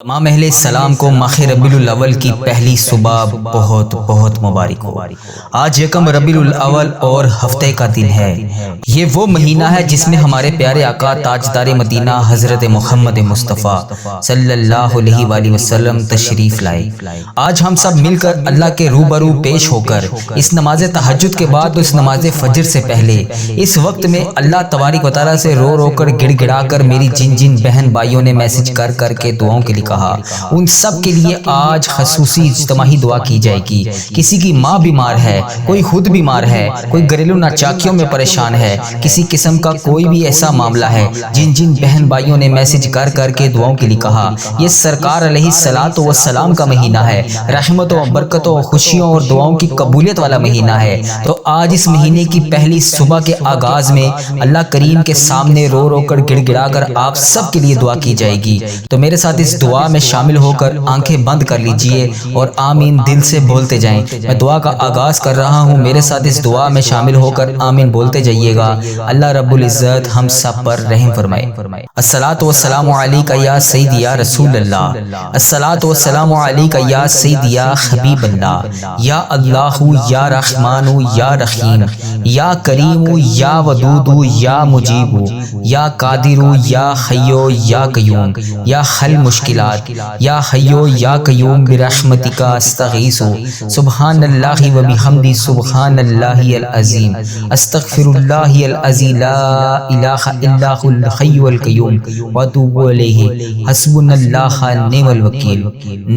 تمام اہل السلام کو ماہ ربیع الاول کی پہلی صبح بہت بہت مبارک ہو۔ آج یکم ربیع الاول اور ہفتے کا دن ہے۔ یہ وہ مہینہ ہے جس میں ہمارے پیارے آقا تاجدار مدینہ حضرت محمد مصطفیٰ صلی اللہ علیہ وآلہ وسلم تشریف لائے۔ آج ہم سب مل کر اللہ کے روبرو پیش ہو کر اس نماز تہجد کے بعد اور اس نماز فجر سے پہلے اس وقت میں اللہ تبارک و تعالیٰ سے رو رو کر گڑ گڑا کر میری جن جن بہن بھائیوں نے میسج کر کر کے دعاؤں کے لیے کہا، ان سب کے لیے آج خصوصی اجتماعی دعا کی جائے گی۔ کسی کی ماں بیمار ہے، کوئی خود بیمار ہے، کوئی گھریلو ناچاکیوں میں پریشان ہے، کسی قسم کا کوئی بھی ایسا معاملہ ہے، جن جن بہن بھائیوں نے میسج کر کر کے دعاؤں کے لیے کہا، یہ سرکار علیہ الصلوۃ والسلام کا مہینہ ہے، رحمتوں برکتوں خوشیوں اور دعاؤں کی قبولیت والا مہینہ ہے۔ تو آج اس مہینے کی پہلی صبح کے آغاز میں اللہ کریم کے سامنے رو رو کر گڑ گڑا کر آپ سب کے لیے دعا کی جائے گی۔ تو میرے ساتھ اس دعا میں شامل ہو کر آنکھیں بند کر لیجئے اور آمین دل سے بولتے جائیں۔ میں دعا کا آغاز کر رہا ہوں، میرے ساتھ اس دعا میں شامل ہو کر آمین بولتے جائیے گا۔ اللہ رب العزت ہم سب پر رحم فرمائے۔ الصلاۃ والسلام علیک یا سیدی یا رسول اللہ، الصلاۃ والسلام علیک یا سیدی یا حبیب اللہ، یا اللہ یا رحمان یا رحیم، یا کریم یا ودود یا مجیب، یا قادر یا حی یا قیوم، یا حل مشکلات، یا حی یا قیوم برحمتک استغیث، سبحان اللہ و بحمدہ سبحان اللہ العظیم، استغفر اللہ العظیم لا الہ الا هو الحی القیوم واتوب الیہ، حسبنا اللہ نعم الوکیل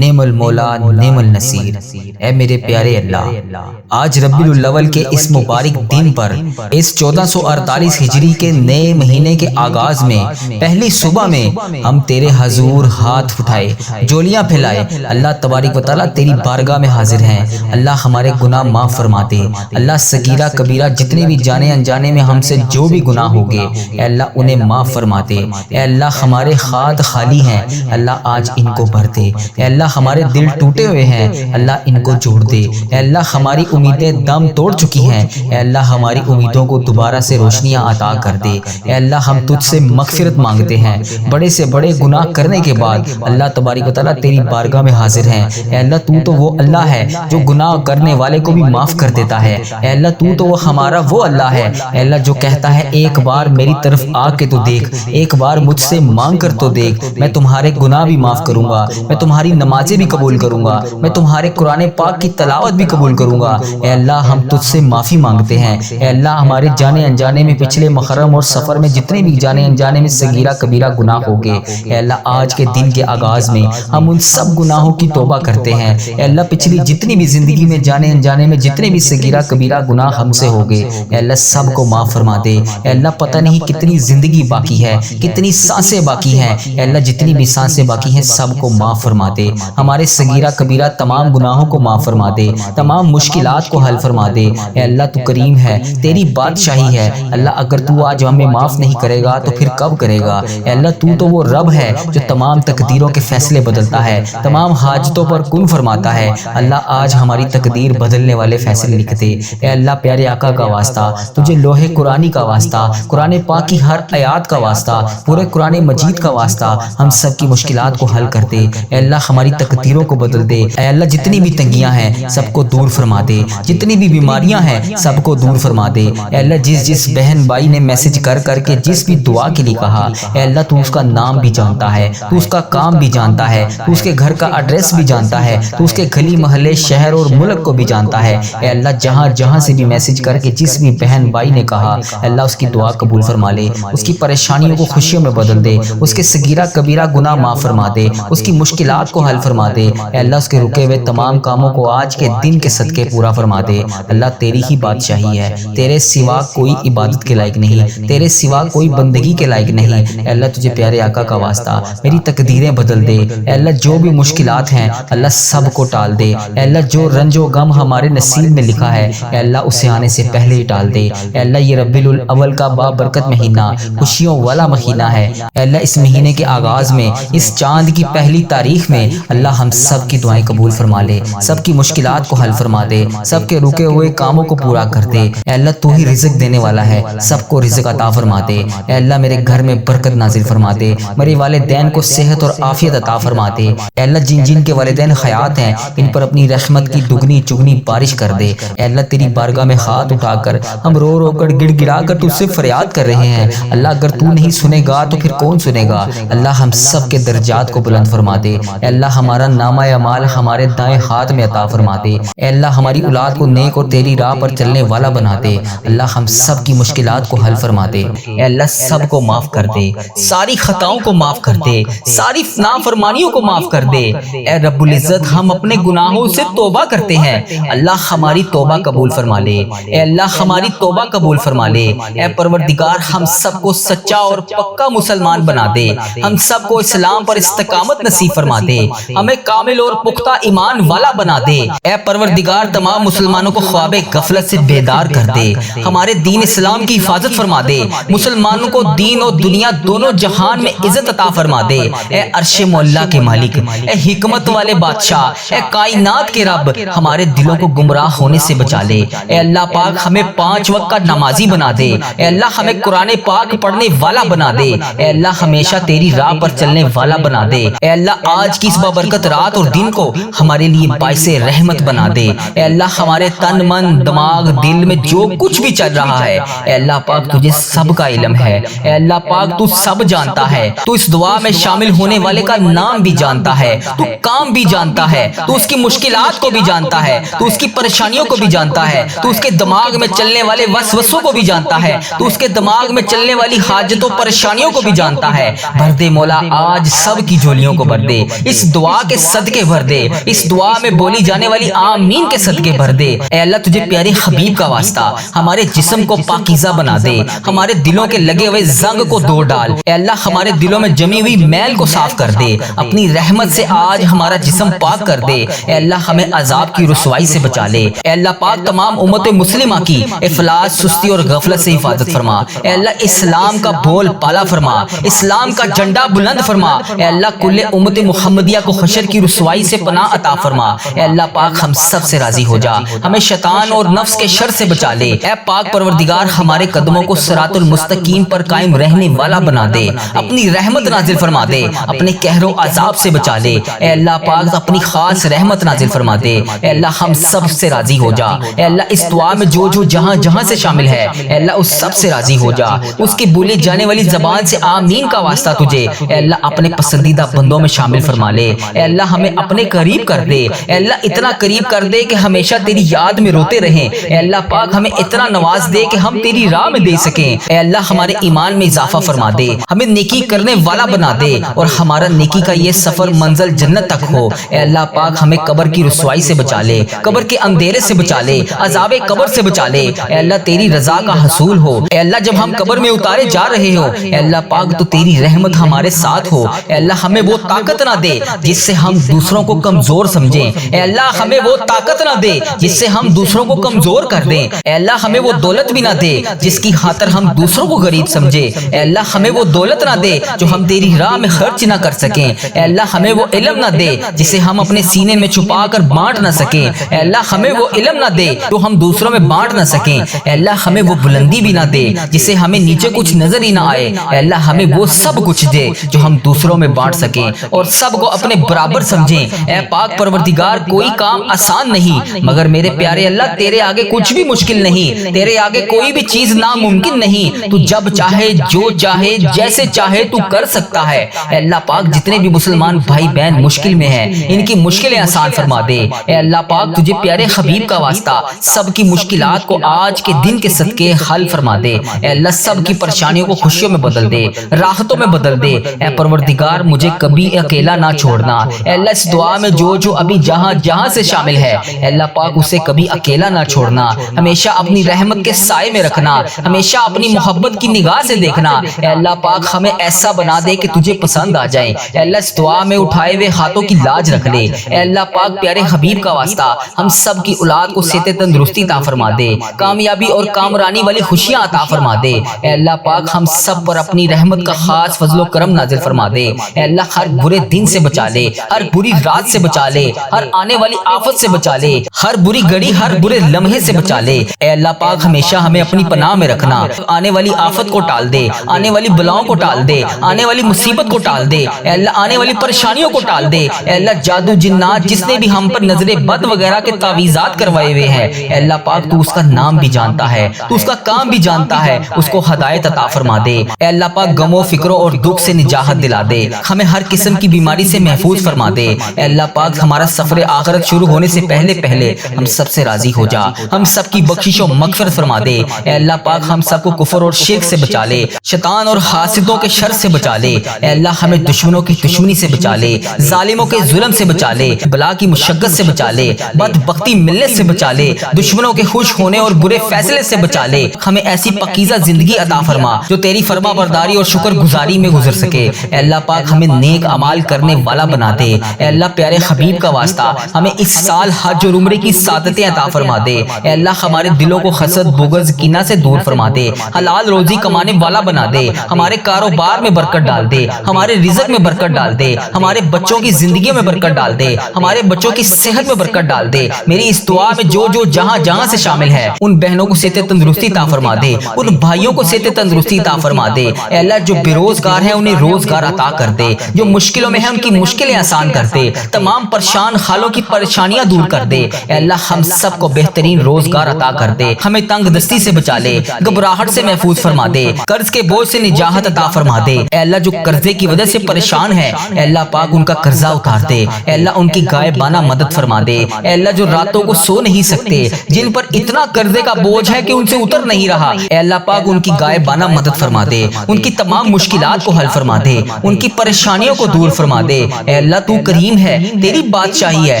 نعم المولا نعم النصیر۔ اے میرے پیارے اللہ، آج ربیع الاول کے اس مبارک دن پر، اس 1448 ہجری کے نئے مہینے کے آغاز میں پہلی صبح میں ہم تیرے حضور ہاتھ اٹھائے، جولیاں پھیلائے۔ اللہ تبارک و تعالیٰ تیری بارگاہ میں حاضر ہیں۔ اللہ ہمارے گناہ معاف فرما دے۔ اللہ صغیرہ کبیرہ جتنے بھی جانے انجانے میں ہم سے جو بھی گناہ ہو گئے، اے اللہ انہیں معاف فرما دے۔ اے اللہ ہمارے ہاتھ خالی ہیں، اللہ آج ان کو بھر دے۔ اے اللہ ہمارے دل ٹوٹے ہوئے ہیں، اللہ ان کو جوڑ دے۔ اے اللہ ہماری امیدیں دم توڑ چکی ہیں، اے اللہ ہماری امیدوں کو دوبارہ سے روشنیاں عطا کر دے۔ اے اللہ ہم تجھ سے مغفرت مانگتے ہیں، بڑے سے بڑے گناہ کرنے کے بعد اللہ تبارک و تعالیٰ تیری بارگاہ میں حاضر ہیں۔ اے اللہ تو وہ اللہ ہے جو گناہ کرنے والے کو بھی معاف کر دیتا ہے۔ اے اللہ تو وہ ہمارا وہ اللہ ہے، اے اللہ جو کہتا ہے ایک بار میری طرف آ کے تو دیکھ، ایک بار مجھ سے مانگ کر تو دیکھ، میں تمہارے گناہ بھی معاف کروں گا، میں تمہاری نمازیں بھی قبول کروں گا، میں تمہارے قرآن پاک کی تلاوت بھی قبول کروں گا۔ اے اللہ ہم تجھ سے معافی مانگتے ہیں۔ اے اللہ ہمارے جانے انجانے میں پچھلے محرم اور سفر میں جتنے بھی جانے انجانے میں صغیرہ کبیرہ گناہ ہو گئے، اے اللہ آج کے دن کے آغاز میں ہم ان سب گناہوں کی توبہ کرتے ہیں۔ اے اللہ پچھلی جتنی بھی زندگی میں جانے انجانے میں جتنے بھی صغیرہ کبیرہ گناہ ہم سے ہو گئے، اے اللہ سب کو معاف فرما دے۔ اے اللہ پتہ نہیں کتنی زندگی باقی ہے، کتنی سانسیں باقی ہیں، اے اللہ جتنی بھی سانسیں باقی ہیں سب کو معاف فرما دے۔ ہمارے صغیرہ کبیرہ تمام گناہوں کو معاف فرما دے، تمام مشکلات کو حل فرما دے۔ اے اللہ تو کریم ہے، تیری بادشاہی ہے، اللہ اگر تو آج ہمیں معاف نہیں کرے گا تو پھر کب کرے گا؟ اے اللہ تو وہ رب ہے جو تمام تقدیروں کے فیصلے بدلتا ہے، تمام حاجتوں پر کن فرماتا ہے۔ اللہ آج ہماری تقدیر بدلنے والے فیصلے لکھ دے۔ اے اللہ پیارے آقا کا واسطہ، تجھے لوح قرآنی کا واسطہ، قرآن پاک کی ہر آیات کا واسطہ، پورے قرآن مجید کا واسطہ، ہم سب کی مشکلات کو حل کر دے۔ اے اللہ ہماری تقدیروں کو بدل دے۔ اے اللہ جتنی بھی تنگیاں ہیں سب کو دور فرما دے، جتنی بھی بیماریاں ہیں سب کو دور فرما دے۔ اے اللہ جس بہن بھائی نے میسج کر کر کے جس بھی دعا کے لیے کہا، اے اللہ تو اس کا نام بھی جانتا ہے، تو اس کا کام بھی جانتا ہے، تو اس کے گھر کا ایڈریس بھی جانتا ہے، تو اس کے گلی محلے شہر اور ملک کو بھی جانتا ہے۔ اے اللہ جہاں جہاں سے بھی میسج کر کے جس بھی بہن بھائی نے کہا، اے اللہ اس کی دعا قبول فرما لے، اس کی پریشانیوں کو خوشیوں میں بدل دے، اس کے صغیرہ کبیرہ گناہ معاف فرما دے، اس کی مشکلات کو حل فرما دے۔ اے اللہ اس کے رکے ہوئے تمام کاموں کو آج کے دن کے صدقے پورا فرما دے۔ اللہ تیری ہی بادشاہی ہے، تیرے سوا کوئی عبادت کے لائق نہیں، تیرے سوا کوئی بندگی کے لائق نہیں۔ اے اللہ تجھے پیارے آقا کا واسطہ میری تقدیریں بدل دے۔ اے اللہ جو بھی مشکلات ہیں اللہ سب کو ٹال دے۔ اے اللہ جو رنج و غم ہمارے نصیب میں لکھا ہے اے اللہ اسے آنے سے پہلے ہی ٹال دے۔ اے اللہ یہ ربیع الاول کا بابرکت مہینہ، خوشیوں والا مہینہ ہے۔ اے اللہ اس مہینے کے آغاز میں، اس چاند کی پہلی تاریخ میں اللہ ہم سب کی دعائیں قبول فرما لے، سب کی مشکلات کو حل فرما دے، سب کے رکے ہوئے کاموں کو پورا کر دے۔ اے اللہ تو ہی رزق دینے والا ہے، سب کو رزق عطا فرما دے۔ اے اللہ میرے گھر میں برکت نازل فرما دے، میرے والدین کو صحت اور عافیت عطا فرما دے۔ اے اللہ جن جن کے والدین حیات ہیں ان پر اپنی رحمت کی دگنی چگنی بارش کر دے۔ اے اللہ تیری بارگاہ میں ہاتھ اٹھا کر ہم رو رو کر گڑ گڑا کر تجھ سے فریاد کر رہے ہیں۔ اللہ اگر تو نہیں سنے گا تو پھر کون سنے گا؟ اللہ ہم سب کے درجات کو بلند فرما دے۔ اے اللہ ہمارا نامہ اعمال ہمارے دائیں ہاتھ میں عطا فرما دے۔ اے اللہ ہماری اولاد کو نیک اور تیری راہ پر چلنے والا بنا دے۔ اللہ ہم سب کی مشکلات کو حل فرما دے۔ اے اللہ سب کو معاف کر دے، ساری خطاؤں کو معاف کر دے، ساری نافرمانیوں کو معاف کر دے۔ اے رب العزت ہم اپنے گناہوں سے توبہ کرتے ہیں، اللہ ہماری توبہ قبول فرما لے۔ اے اللہ ہماری توبہ قبول فرما لے۔ اے پروردگار ہم سب کو سچا اور پکا مسلمان بنا دے، ہم سب کو اسلام پر استقامت نصیب فرما دے، ہمیں کامل اور پختہ ایمان والا بنا دے۔ اے پروردگار تمام مسلمانوں کو خواب غفلت سے بیدار کر دے، ہمارے دین اسلام کی حفاظت فرما دے، مسلمانوں کو دین اور دنیا دونوں جہان میں عزت عطا فرما دے۔ اے عرش مولا کے مالک، اے حکمت والے بادشاہ، اے کائنات کے رب، ہمارے دلوں کو گمراہ ہونے سے بچا لے۔ اے اللہ پاک ہمیں 5 وقت کا نمازی بنا دے۔ اے اللہ ہمیں قرآن پاک پڑھنے والا بنا دے۔ اے اللہ ہمیشہ تیری راہ پر چلنے والا بنا دے۔ اے اللہ آج کی اس بابرکت رات اور دن کو ہمارے لیے باعث رحمت بنا دے۔ اے اللہ ہمارے تن من دماغ دل میں جو کچھ بھی چل رہا ہے، اے اللہ پاک تجھے سب کا علم ہے۔ اے اللہ پاک تو سب جانتا ہے، تو اس دعا میں شامل ہونے والے کا نام بھی جانتا ہے، تو کام بھی جانتا ہے، تو اس کی مشکلات کو بھی جانتا ہے، تو اس کی پریشانیوں کو بھی جانتا ہے، تو اس کے دماغ میں چلنے والے وسوسوں کو بھی جانتا ہے، تو اس کے دماغ میں چلنے والی حاجتوں پریشانیوں کو بھی جانتا ہے۔ بھر دے مولا آج سب کی جھولیوں کو بھر دے، اس دعا کے صدقے بھر دے، اس دعا میں بولی جانے والی آمین کے صدقے بھر دے۔ اے اللہ تجھے پیارے حبیب کا واسطہ ہمارے جسم کو پاکیزہ بنا دے، ہمارے دلوں کے لگے ہوئے زنگ کو دور ڈال۔ اے اللہ ہمارے دلوں میں جمی ہوئی میل کو صاف کر دے، اپنی رحمت سے آج ہمارا جسم پاک کر دے۔ اے اللہ ہمیں عذاب کی رسوائی سے بچا لے۔ اے اللہ پاک تمام امت مسلمہ کی افلاس سستی اور غفلت سے حفاظت فرما۔ اے اللہ اسلام کا بول پالا فرما، اسلام کا جھنڈا بلند فرما۔ اے اللہ کل امت محمدیہ کو حشر کی رسوائی سے پناہ عطا فرما۔ اے اللہ پاک ہم سب سے راضی ہو جا، ہمیں شیطان اور نفس کے شر سے بچا لے۔ اے پاک پروردگار ہمارے قدموں کو صراط المستقیم پر قائم رہنے والا بنا دے، اپنی رحمت نازل فرما دے، اپنے قہر و عذاب سے بچا لے۔ اے اللہ پاک اپنی خاص رحمت نازل فرما دے۔ اے اللہ ہم سب سے راضی ہو جا۔ اے اللہ اس دعا میں جو جو جہاں جہاں سے شامل ہے، اے اللہ اس سب سے راضی ہو جا۔ اس کی بولی جانے والی زبان سے آمین کا واسطہ تجھے اے اللہ اپنے پسندیدہ بندوں میں شامل فرما لے۔ اے اللہ ہمیں اپنے قریب کر دے، اے اللہ اتنا قریب کر دے کہ ہمیشہ تیری یاد میں روتے رہیں۔ اے اللہ پاک ہمیں اتنا نواز دے کہ ہم تیری راہ میں دے سکیں۔ اے اللہ ہمارے ایمان میں اضافہ فرما دے، ہمیں نیکی کرنے والا بنا دے، اور ہمارا نیکی کا یہ سفر منزل جنت تک ہو۔ اے اللہ پاک ہمیں قبر کی رسوائی سے بچا لے، قبر کے اندھیرے سے بچا لے، عذاب قبر سے بچا لے۔ اے اللہ تیری رضا کا حصول ہو۔ اے اللہ جب ہم قبر میں اتارے جا رہے ہو، اے اللہ پاک تو تیری رحمت ہمارے ساتھ ہو۔ اے اللہ ہمیں وہ طاقت نہ دے جس سے ہم دوسروں کو کمزور سمجھیں۔ اے اللہ ہمیں وہ طاقت نہ دے جس سے ہم دوسروں کو کمزور کر دیں۔ اے اللہ ہمیں وہ دولت بھی نہ دے جس کی خاطر ہم دوسروں کو غریب سمجھے۔ اے اللہ ہمیں وہ دولت نہ دے جو ہم تیری راہ میں خرچ نہ کر سکیں۔ اے اللہ ہمیں وہ علم نہ دے جسے ہم اپنے سینے میں چھپا کر بانٹ نہ سکیں۔ اے اللہ ہمیں وہ علم نہ دے جو ہم دوسروں میں بانٹ نہ سکیں۔ اے اللہ ہمیں وہ بلندی بھی نہ دے جسے ہمیں نیچے کچھ نظر ہی نہ آئے۔ اے اللہ ہمیں وہ سب کچھ دے جو ہم دوسروں میں بانٹ سکیں اور سب کو اپنے برابر سمجھیں۔ اے پاک پروردگار کوئی کام آسان نہیں، مگر میرے پیارے اللہ تیرے آگے کچھ بھی مشکل نہیں، تیرے آگے کوئی بھی چیز ناممکن نہیں۔ تو جب چاہے جو چاہے جیسے چاہے تو کر سکتا ہے۔ اے اللہ پاک جتنے بھی مسلمان بھائی بہن مشکل میں ہیں ان کی مشکلیں آسان فرما دے۔ اے اللہ پاک تجھے پیارے حبیب کا واسطہ سب کی مشکلات کو آج کے دن کے صدقے حل فرما دے۔ اے اللہ سب کی پریشانیوں کو خوشیوں میں بدل دے، راحتوں میں بدل دے۔ اے پروردگار مجھے کبھی اکیلا نہ چھوڑنا۔ اے اللہ اس دعا میں جو جو ابھی جہاں جہاں سے شامل ہے، اے اللہ پاک اسے کبھی اکیلا نہ چھوڑنا، ہمیشہ اپنی رحمت کے سائے میں رکھنا، ہمیشہ اپنی محبت کی نگاہ سے دیکھنا۔ اے اللہ پاک ہمیں ایسا بنا دے کہ تجھے پسند آ جائے۔ اے اللہ اس دعا میں اٹھائے ہوئے ہاتھوں کی لاج رکھ لے۔ اے اللہ پاک پیارے حبیب کا واسطہ ہم سب کی اولاد کو صحت تندرستی عطا فرما دے، کامیابی اور کامرانی والی خوشیاں عطا فرما دے۔ اے اللہ پاک ہم سب پر اپنی رحمت کا خاص فضل و کرم نازل فرما دے۔ اے اللہ ہر برے دن سے بچا لے، ہر بری رات سے بچا لے، ہر آنے والی آفت سے بچا لے، ہر بری گھڑی ہر برے لمحے سے بچا لے۔ اے اللہ پاک ہمیشہ ہمیں اپنی پناہ میں رکھنا، آنے والی آفت کو ٹال دے، آنے والی بلاؤں کو ٹال دے، آنے والی مصیبت کو ٹال دے۔ اے اللہ آنے والی پریشانیوں کو ٹال دے، اے اللہ جادو جنات جس نے بھی ہم پر نظر بد وغیرہ کے تعویذات کروائے ہوئے ہیں، اے اللہ پاک تو اس کا نام بھی جانتا ہے، تو اس کا کام بھی جانتا ہے، اس کو ہدایت عطا فرما دے، اے اللہ پاک غموں فکروں اور دکھ سے نجات دلا دے، ہمیں ہر قسم کی بیماری سے محفوظ فرما دے، اے اللہ پاک ہمارا سفر آخرت شروع ہونے سے پہلے ہم سب سے راضی ہو جا، ہم سب کی بخشش و مغفرت فرما دے، اے اللہ پاک ہم سب کو کفر اور شرک سے بچا لے، شیطان اور حاسدوں کے شر سے بچا لے، اے اللہ ہمیں دشمنوں کی دشمنی سے بچا لے، ظالموں کے ظلم سے بچا لے، بلا کی مشقت سے بچا لے، بدبختی ملنے سے بچا لے، دشمنوں کے خوش ہونے اور برے فیصلے سے بچا لے، ہمیں ایسی پاکیزہ زندگی عطا فرما جو تیری فرما برداری اور شکر گزاری میں گزر سکے، اے اللہ پاک ہمیں نیک اعمال کرنے والا بنا دے، اے اللہ پیارے حبیب کا واسطہ ہمیں اس سال حج اور عمرے کی سعادتیں عطا فرما دے، اے اللہ ہمارے دلوں کو حسد بغض کینہ سے دور فرما دے، حلال روزی کمانے والا بنا دے، ہمارے کاروبار میں برکت ڈال دے، ہمارے رزق میں برکت ڈال دے، ہمارے بچوں کی زندگیوں میں برکت ڈال دے، ہمارے بچوں کی صحت میں برکت ڈال دے، میری اس دعا میں جو جہاں سے شامل ہے ان بہنوں کو صحت تندرستی عطا فرما دے، ان بھائیوں کو صحت تندرستی عطا فرما دے، اے اللہ جو بے روزگار ہیں انہیں روزگار عطا کر دے، جو مشکلوں میں ہیں ان کی مشکلیں آسان کر دے، تمام پریشان حالوں کی پریشانیاں دور کر دے، اے اللہ ہم سب کو بہترین روزگار عطا کر دے، ہمیں تنگ دستی سے بچا لے، گھبراہٹ سے محفوظ فرما دے، قرض کے بوجھ سے نجات عطا فرما دے، اے اللہ جو قرضے کی وجہ سے پریشان ہے اے اللہ پاک ان کا قرضہ اتار دے، اے اللہ ان کی غائبانہ مدد فرما دے، اے اللہ جو راتوں کو سو نہیں سکتے، جن پر اتنا قرضے کا بوجھ ہے کہ ان سے اتر نہیں رہا، اے اللہ پاک ان کی غائبانہ مدد فرما دے، ان کی تمام مشکلات کو حل فرما دے، ان کی پریشانیوں کو دور فرما دے، اے اللہ تو کریم ہے، تیری بادشاہی ہے،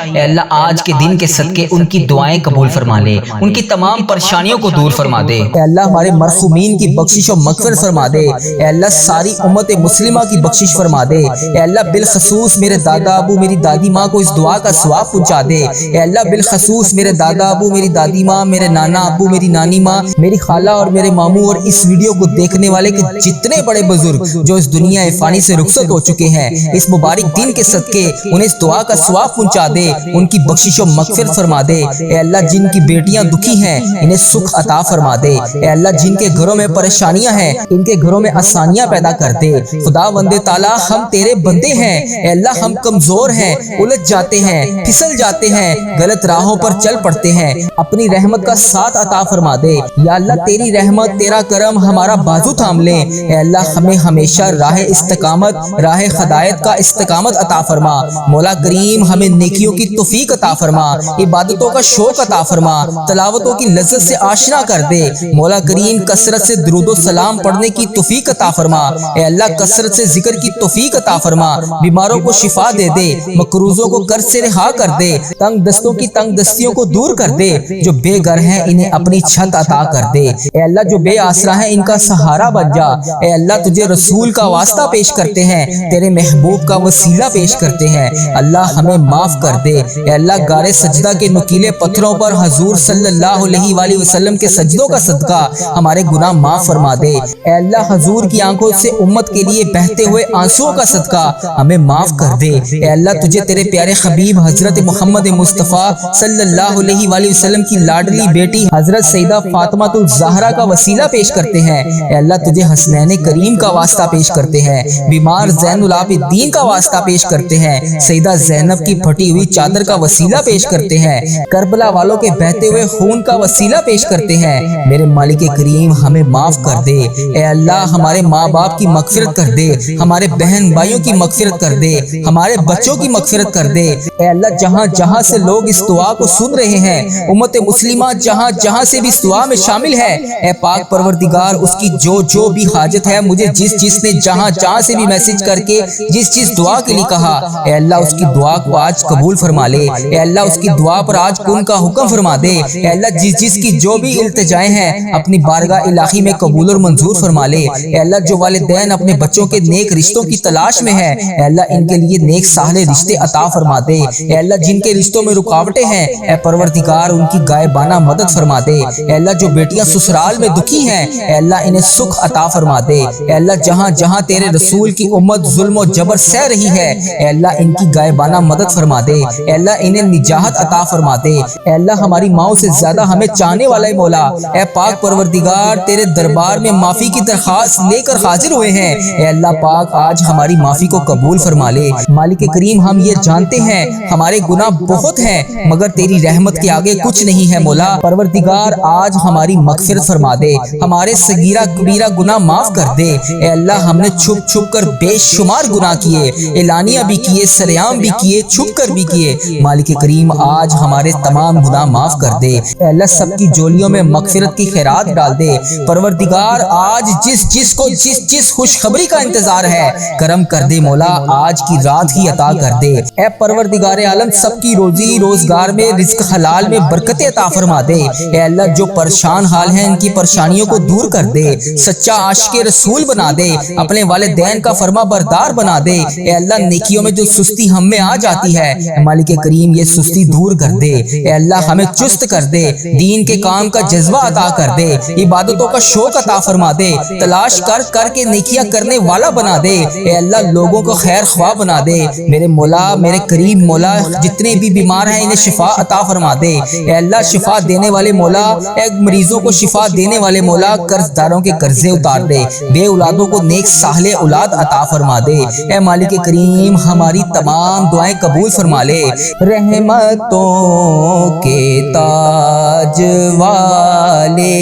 اے اللہ آج کے دن کے صدقے ان کی دعائیں قبول فرما لے، ان کی تمام پریشانیوں کو دور فرما دے، اے اللہ ہمارے مرحومین کی بخشش و مغفرت فرما دے، اے اللہ ساری امت مسلمہ کی بخشش فرما دے، اے اللہ بالخصوص میرے دادا ابو میری دادی ماں کو اس دعا کا ثواب پہنچا دے، اے اللہ بالخصوص میرے دادا ابو میری دادی ماں، میرے نانا ابو میری نانی ماں، میری خالہ اور میرے ماموں اور اس ویڈیو کو دیکھنے والے کے جتنے بڑے بزرگ جو اس دنیا فانی سے رخصت ہو چکے ہیں، اس مبارک دن کے صدقے انہیں اس دعا کا ثواب پہنچا دے، ان کی بخشش و مغفرت فرما دے، اے اللہ جن کی بیٹیاں دکھی ہیں انہیں سکھ عطا فرما دے، اے اللہ جن کے گھروں میں پریشانیاں ہیں ان کے گھروں میں آسانیاں پیدا کر دے، خدا بندے تعالیٰ ہم تیرے بندے ہیں، اے اللہ ہم کمزور ہیں، الجھ جاتے ہیں، پھسل جاتے ہیں، غلط راہوں پر چل پڑتے ہیں، اپنی رحمت کا ساتھ عطا فرما دے، یا اللہ تیری رحمت تیرا کرم ہمارا بازو تھام لے، اے اللہ ہمیں ہمیشہ راہ استقامت راہ ہدایت کا استقامت عطا فرما، مولا کریم ہمیں نیکیوں کی توفیق عطا فرما، عبادتوں کا شوق عطا فرما، تلاوتوں کی لذت سے آشنا کر دے، مولا کریم کثرت سے درود و سلام پڑھنے کی توفیق عطا فرما، اے اللہ کثرت سے ذکر کی توفیق عطا فرما، بیماروں کو شفا دے دے، مقروضوں کو قرض سے رہا کر دے، تنگ دستوں کی تنگ دستیوں کو دور کر دے، جو بے گھر ہیں انہیں اپنی چھت عطا کر دے، اے اللہ جو بے آسرا ہیں ان کا سہارا بن جا، اے اللہ تجھے رسول کا واسطہ پیش کرتے ہیں، تیرے محبوب کا وسیلہ پیش کرتے ہیں، اللہ ہمیں معاف کر دے، اے اللہ غار سجدہ کے نکیلے پتھروں پر حضور صلی اللہ علیہ وآلہ وسلم کے سجدوں کا صدقہ ہمارے گناہ معاف فرما دے، اے اللہ حضور کی آنکھوں سے امت کے لیے بہتے ہوئے آنسوؤں کا صدقہ ہمیں معاف کر دے، اے اللہ تجھے تیرے پیارے حبیب حضرت محمد مصطفیٰ صلی اللہ علیہ وآلہ وسلم کی لاڈلی بیٹی حضرت سیدہ فاطمہ الزہرا کا وسیلہ پیش کرتے ہیں، اے اللہ تجھے حسنین کریم کا واسطہ پیش کرتے ہیں، بیمار زین العابدین کا واسطہ پیش کرتے ہیں، سیدہ زینب کی پھٹی ہوئی چادر کا وسیلہ پیش کرتے ہیں، کربلا والوں کے بہتے ہوئے خون کا وسیلہ پیش کرتے ہیں، میرے مالک کریم ہمیں معاف کر دے، اے اللہ ہمارے ماں باپ کی مغفرت کر دے، ہمارے بہن بھائیوں کی مغفرت کر دے، ہمارے بچوں کی مغفرت کر دے، اے اللہ جہاں جہاں سے لوگ اس دعا کو سن رہے ہیں، امت مسلمہ جہاں جہاں سے بھی اس دعا میں شامل ہے، اے پاک پروردگار اس کی جو بھی حاجت ہے، مجھے جس نے جہاں سے بھی میسج کر کے جس دعا کے لیے کہا، اے اللہ اس کی دعا کو آج قبول فرما لے، اے اللہ اس کی دعا پر آج کن کا حکم فرما دے، اے اللہ جس کی جو بھی التجائیں ہیں اپنی بارگاہ الہی میں قبول اور منظور فرما لے، اے اللہ جو والدین اپنے بچوں کے نیک رشتوں کی تلاش میں ہیں، اے اللہ ان کے لیے نیک صالح رشتے عطا فرما دے، اے اللہ جن کے رشتوں میں رکاوٹیں ہیں اے پروردگار ان کی غائبانہ مدد فرما دے، اے اللہ جو بیٹیاں سسرال میں دکھی ہیں اے اللہ انہیں سکھ عطا فرما دے، اے اللہ جہاں جہاں تیرے رسول کی امت ظلم و جبر سہ رہی ہے اے اللہ ان کی غائبانہ مدد فرما دے، اے اللہ انہیں نجات عطا فرما دے، اے اللہ ہماری ماؤں سے زیادہ ہمیں چاہنے والا مولا اے پاک پروردگار تیرے دربار میں معافی کی درخواست لے کر حاضر ہوئے ہیں، اے اللہ پاک آج ہمارے ہماری معافی کو قبول فرما لے۔ مالک کریم ہم یہ جانتے ہیں ہمارے گناہ بہت ہیں مگر تیری رحمت کے آگے کچھ نہیں ہے مولا۔ پروردگار آج ہماری مغفرت فرما دے، ہمارے صغیرہ کبیرہ گناہ معاف کر دے۔ اے اللہ ہم نے چھپ چھپ کر بے شمار گناہ کیے، اعلانیہ بھی کیے، سریعام بھی کیے، چھپ کر بھی کیے۔ مالک کریم آج ہمارے تمام گناہ معاف کر دے۔ اے اللہ سب کی جولیوں میں مغفرت کی خیرات ڈال دے۔ پروردگار آج جس کو جس خوشخبری کا انتظار ہے کرم کر دے مولا، آج کی رات ہی عطا کر دے۔ اے پروردگار عالم سب کی روزی روزگار میں رزق حلال میں برکت عطا فرما دے۔ اے اللہ جو پریشان حال ہیں ان کی پریشانیوں کو دور کر دے، سچا عاشق رسول بنا دے، اپنے والدین کا فرما بردار بنا دے۔ اے اللہ نیکیوں میں جو سستی ہم میں آ جاتی ہے مالک کریم یہ سستی دور کر دے۔ اے اللہ ہمیں چست کر دے، دین کے کام کا جذبہ عطا کر دے، عبادتوں کا شوق عطا فرما دے، تلاش کر کے نیکیاں کرنے والا بنا دے۔ اے اللہ لوگوں کو خیر خواہ بنا دے۔ میرے مولا میرے کریم مولا جتنے بھی بیمار ہیں انہیں شفا عطا فرما دے۔ اے اللہ شفا دینے والے مولا، اے مریضوں کو شفا دینے والے مولا قرض داروں کے قرضے اتار دے، بے اولادوں کو نیک صالح اولاد عطا فرما دے۔ اے مالک کریم ہماری تمام دعائیں قبول فرما لے۔ رحمتوں کے تاج والے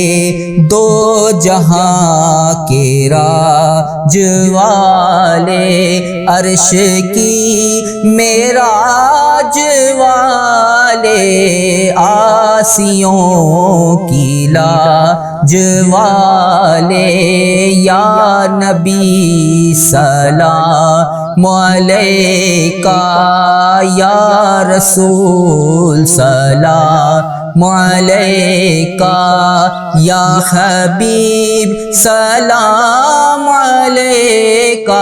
دو جہاں کے راج والے عرش کی معراج والے آسیوں کی لاج والے یا نبی سلام علیکہ یا رسول سلام علیکہ یا حبیب سلام علیکہ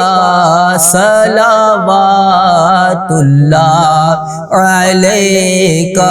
صلوات اللہ علیکہ۔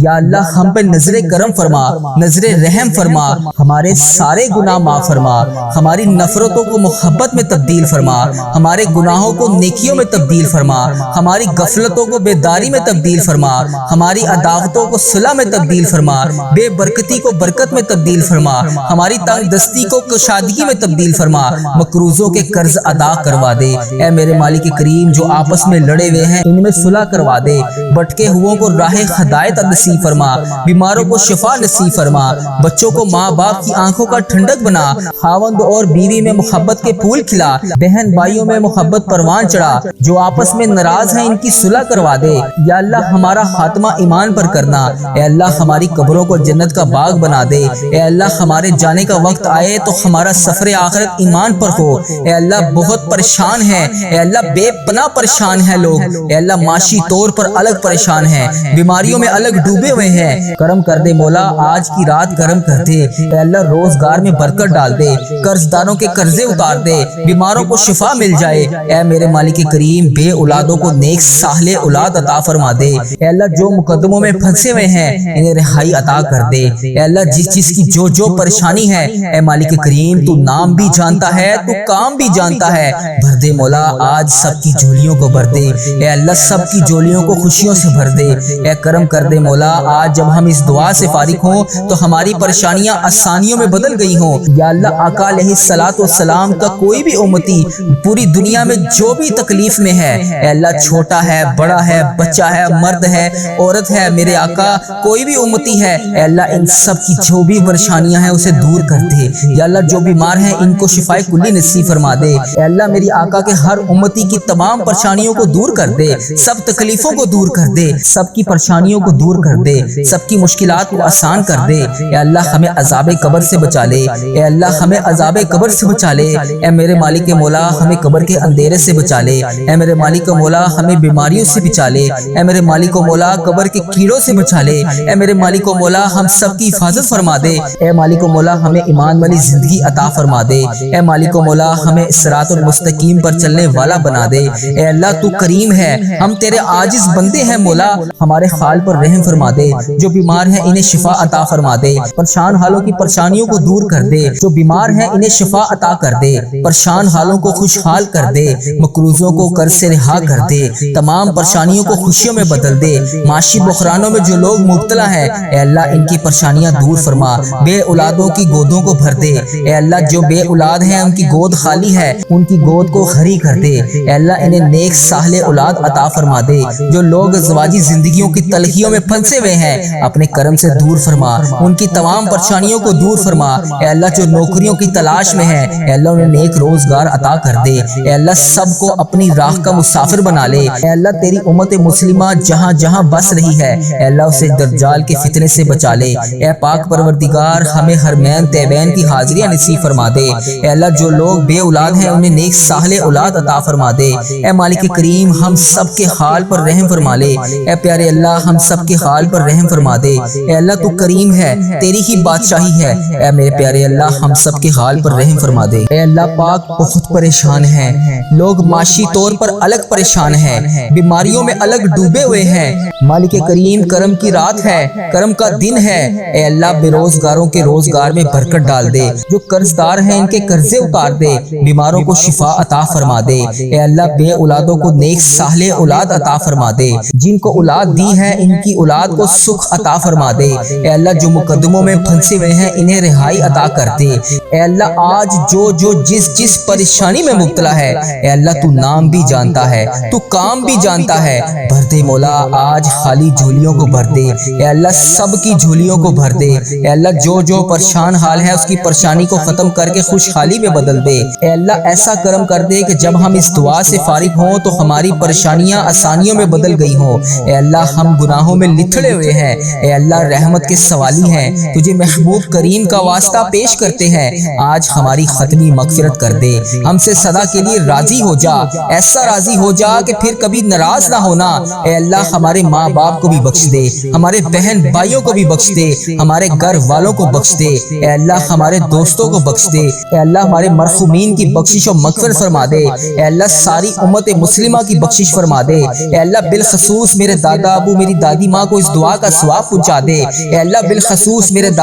یا اللہ ہم پہ نظر کرم فرما، نظر رحم فرما، ہمارے سارے گناہ معاف فرما، ہماری نفرتوں کو محبت میں تبدیل فرما، ہمارے گناہوں کو نیکیوں میں تبدیل فرما، ہماری غفلتوں کو بیداری میں تبدیل فرما، ہماری عداوتوں کو صلح میں تبدیل فرما، بے برکتی کو برکت میں تبدیل فرما، ہماری تنگ دستی کو کشادگی میں تبدیل فرما، مقروضوں کے قرض ادا کروا دے۔ اے میرے مالک کریم جو آپس میں لڑے ہوئے ہیں ان میں صلح کروا دے، بھٹکے ہوئوں کو راہ ہدایت نصیب فرما، بیماروں کو شفا نصیب فرما، بچوں کو ماں باپ کی آنکھوں کا ٹھنڈک بنا، خاوند اور بیوی میں محبت کے پھول کھلا، بہن بھائیوں میں محبت پروان چڑھا، جو آپس میں ناراض ہیں ان کی صلح کروا دے۔ یا اللہ ہمارا خاتمہ ایمان پر کرنا، اے اللہ ہماری قبروں کو جنت کا باغ بنا دے، اے اللہ ہمارے جانے کا وقت آئے تو ہمارا سفر آخرت ایمان پر ہو۔ اے اللہ بہت پریشان ہیں، اے اللہ بے پناہ پریشان ہیں لوگ، اے اللہ معاشی طور پر الگ پریشان ہیں، بیماریوں میں الگ ڈوبے ہوئے ہیں، کرم کر دے مولا آج کی رات کرم کر دے۔ اے اللہ روزگار میں برکت ڈال دے، قرض داروں کے قرضے اتار دے، بیماروں کو شفا مل جائے۔ اے میرے مالک کریم بے اولادوں کو نیک صالح اولاد عطا فرما دے۔ اے اللہ جو مقدموں میں پھنسے ہوئے ہیں انہیں رہائی عطا کر دے۔ اے اللہ جس کی جو پریشانی ہے اے مالک کریم تو نام بھی جانتا ہے، تو کام بھی جانتا ہے، بھر دے مولا آج سب کی جھولیوں کو بھر دے۔ اے اللہ سب کی جھولیوں کو خوشیوں سے بھر دے۔ اے کرم کر دے مولا آج جب ہم اس دعا سے فارغ ہوں تو ہماری پریشانیاں آسانیوں میں بدل گئی ہوں۔ یا اللہ آقا علیہ الصلوۃ والسلام کا کوئی بھی امتی پوری دنیا میں جو بھی تکلیف میں ہے، اے اللہ چھوٹا ہے بڑا ہے بچہ ہے مرد ہے عورت ہے، میرے آقا کوئی بھی امتی ہے، اے اللہ ان سب کی جو بھی پریشانیاں ہیں اسے دور کر دے۔ یا اللہ جو بیمار ہیں ان کو شفائے کلی نصیب فرما دے۔ اے اللہ میری آقا کے ہر امتی کی تمام پریشانیوں کو دور کر دے، سب تکلیفوں کو دور کر دے، سب کی پریشانیوں کو دور کر دے، سب کی مشکلات کو آسان کر دے۔ اے اللہ ہمیں عذاب قبر سے بچا لے، اے اللہ ہمیں عذاب قبر سے بچا لے۔ اے میرے مالک مولا ہمیں قبر کے اندھیرے سے بچا لے، اے میرے مالک مولا ہمیں بیماریوں سے بچا لے، اے میرے مالک مولا قبر کے کیڑوں سے بچا لے، اے میرے مالک مولا ہم سب کی حفاظت فرما دے۔ اے مالک مولا ہمیں ایمان والی زندگی عطا فرما دے، اے مالک مولا ہمیں صراط المستقیم پر چلنے والا بنا دے۔ اے اللہ تو کریم ہے، ہم تیرے عاجز بندے ہیں مولا، ہمارے حال پر رحم فرما دے، جو بیمار ہیں انہیں شفا عطا فرما دے، پریشان حالوں کی پریشانیوں کو دور کر دے، جو بیمار ہیں انہیں شفا عطا کر دے، پریشان حالوں کو خوشحال کر دے، مقروضوں کو قرض سے رہا کر دے، تمام پریشانیوں کو خوشیوں میں بدل دے، معاشی بحرانوں میں جو لوگ مبتلا ہیں اے اللہ ان کی پریشانیاں دور فرما، بے اولادوں کی گودوں کو بھر دے اے اللہ، جو بے اولاد ہیں ان کی گود خالی ہے ان کی گود کو خری کر دے اے اللہ، انہیں نیک صالح اولاد عطا فرما دے، جو لوگ ازواجی زندگیوں کی تلخیوں میں پھنسے ہوئے ہیں اپنے کرم سے دور فرما، ان کی تمام پریشانیوں کو دور فرما اے اللہ، جو نوکریوں کی تلاش میں ہیں اے اللہ انہیں نیک روزگار عطا کر دے اے اللہ، سب کو اپنی راہ کا مسافر بنا لے اے اللہ، تیری امت مسلمہ جہاں جہاں بس رہی ہے اے اللہ اسے دجال کے فتنے سے بچا لے اے پاک پروردگار، ہمیں حرمین طیبین کی حاضریاں نصیب فرما دے اے اللہ، جو لوگ بے اولاد ہیں انہیں نیک صالح اولاد عطا فرما دے اے مالک کریم، ہم سب کے حال پر رحم فرما لے اے پیارے اللہ، ہم سب کے حال پر رحم فرما دے اے اللہ، تو کریم ہے، تیری ہی بادشاہی ہے اے میرے پیارے اللہ، ہم سب کے حال پر رحم فرما دے اے اللہ پاک، بہت پریشان ہیں لوگ، معاشی طور پر الگ پریشان ہیں، بیماریوں میں الگ ڈوبے ہوئے ہیں، مالک کریم کرم کی رات ہے، کرم کا دن ہے اے اللہ، بے روزگاروں کے روزگار میں برکت ڈال دے، جو قرض دار ہیں ان کے قرضے اتار دے، بیماروں کو شفا عطا فرما دے اے اللہ، بے اولادوں کو نیک صالح اولاد عطا فرما دے، جن کو اولاد دی ہے ان کی اولاد کو سکھ عطا فرما دے اے اللہ، جو مقدموں میں پھنسے ہوئے ہیں انہیں رہائی عطا کر دے اے اللہ، آج جو جس پریشانی میں مبتلا ہے اے اللہ، تو نام بھی جانتا ہے، تو کام بھی جانتا ہے، بھر دے مولا، آج خالی جھولیوں کو بھر دے اے اللہ، سب کی جھولیوں کو بھر دے اے اللہ، جو پریشان حال ہے اس کی پریشانی کو ختم کر کے خوشحالی میں بدل دے اے اللہ، ایسا کرم کر دے کہ جب ہم اس دعا سے فارغ ہوں تو ہماری پریشانیاں آسانیوں میں بدل گئی ہوں اے اللہ، ہم گناہوں میں لتھڑے ہوئے ہیں اے اللہ، رحمت کے سوالی ہیں، تجھے محبوب کریم کا واسطہ پیش کرتے ہیں، آج ہماری ختمی مغفرت کر دے، ہم سے سدا کے لیے راضی ہو جا، ایسا راضی ہو جا کہ پھر کبھی ناراض نہ ہونا اے اللہ، ہمارے ماں باپ کو بھی بخش دے، ہمارے بہن بھائیوں کو بھی بخش دے، ہمارے گھر والوں کو بخش دے اے اللہ، ہمارے دوستوں کو بخش دے اے اللہ، ہمارے مرحومین کی بخشش و مغفرت فرما دے اے اللہ، ساری امت مسلمہ کی بخشش فرما دے اے اللہ، بالخصوص میرے دادا ابو میری دادی ماں کو اس دعا کا ثواب پہنچا دے اے اللہ، بالخصوص میرے دادا